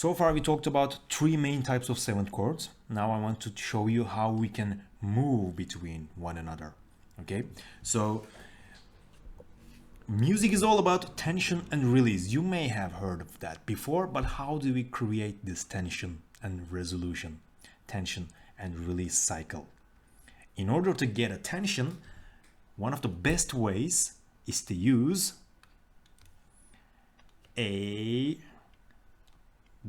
So far we talked about three main types of seventh chords. Now I want to show you how we can move between one another. Okay, so music is all about tension and release. You may have heard of that before, but how do we create this tension and resolution, tension and release cycle? In order to get a tension, one of the best ways is to use a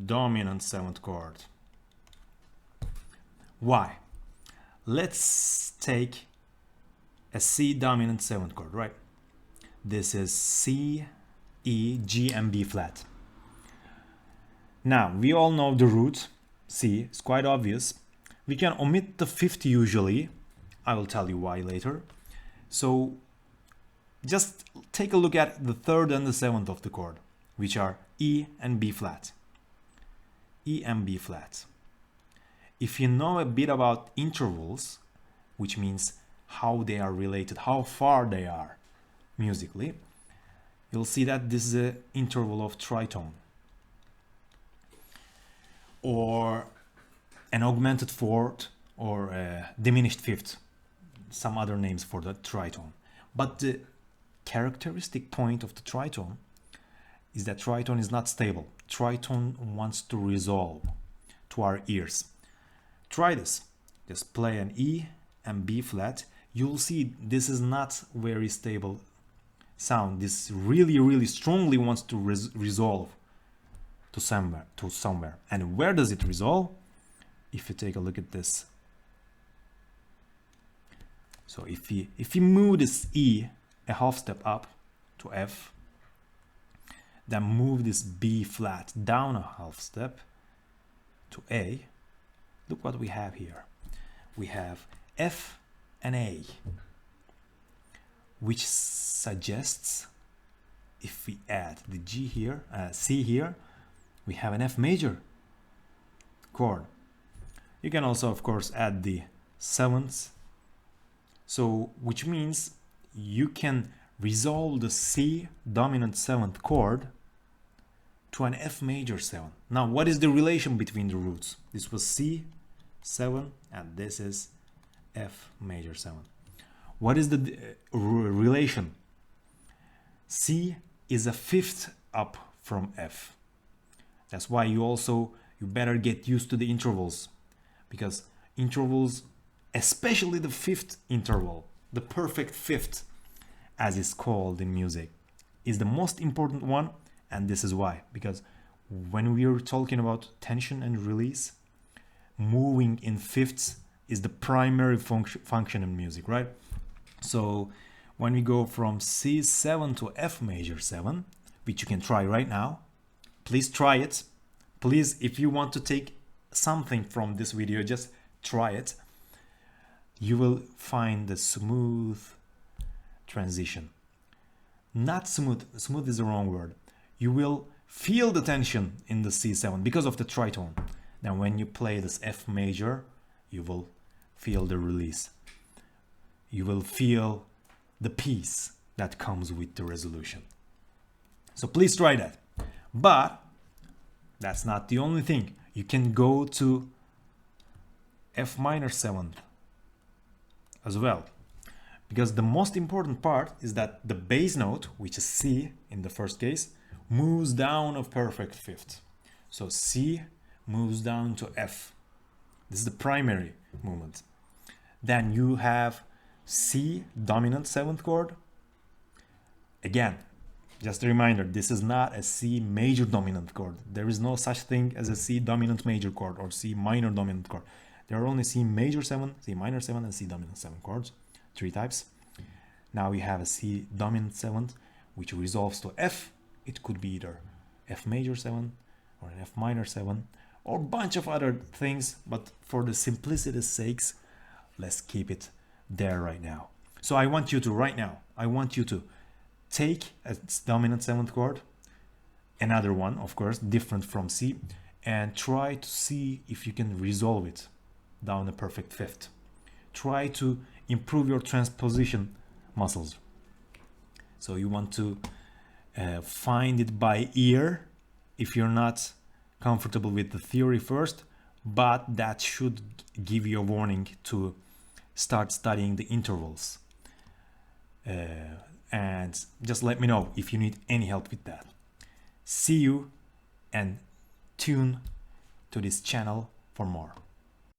dominant seventh chord. Why? Let's take a C dominant seventh chord, right? This is C, E, G, and B flat. Now, we all know the root, C, it's quite obvious. We can omit the fifth usually. I will tell you why later. So, just take a look at the third and the seventh of the chord, which are E and B flat. E and B flat. If you know a bit about intervals, which means how they are related, how far they are musically, you'll see that this is an interval of tritone or an augmented fourth or a diminished fifth, some other names for the tritone. But the characteristic point of the tritone is that tritone is not stable. Tritone wants to resolve to our ears. Try this. Just play an E and B flat. You'll see this is not very stable sound. This really strongly wants to resolve to somewhere. And where does it resolve? If you take a look at this. So if you move this E a half step up to F, then move this B flat down a half step to A, look what we have here. We have F and A, which suggests if we add the G here, C here, we have an F major chord. You can also, of course, add the sevenths. So, which means you can resolve the C dominant seventh chord to an F major 7. Now, what is the relation between the roots? This was C 7 and this is F major 7. What is the relation? C is a fifth up from F. That's why you better get used to the intervals, because intervals, especially the fifth interval, the perfect fifth, as it's called in music, is the most important one. And this is why, because when we are talking about tension and release, moving in fifths is the primary function in music, right? So when we go from C7 to F major 7, which you can try right now, please try it. Please, if you want to take something from this video, just try it. You will find the smooth transition. Not smooth, smooth is the wrong word. You will feel the tension in the C7 because of the tritone. Then when you play this F major, you will feel the release. You will feel the peace that comes with the resolution. So please try that. But that's not the only thing. You can go to F minor 7 as well. Because the most important part is that the bass note, which is C in the first case, moves down a perfect fifth. So C moves down to F. This is the primary movement. Then you have C dominant seventh chord. Again, just a reminder, this is not a C major dominant chord. There is no such thing as a C dominant major chord or C minor dominant chord. There are only C major 7, C minor 7, and C dominant 7 chords. 3 types. Now we have a C dominant 7th, which resolves to F. It could be either F major 7 or an F minor 7 or a bunch of other things, but for the simplicity's sakes, let's keep it there right now. So I want you to take a dominant 7th chord, another one, of course, different from C, and try to see if you can resolve it down a perfect fifth. Try to improve your transposition muscles. So you want to find it by ear if you're not comfortable with the theory first, but that should give you a warning to start studying the intervals. And just let me know if you need any help with that. See you, and tune to this channel for more.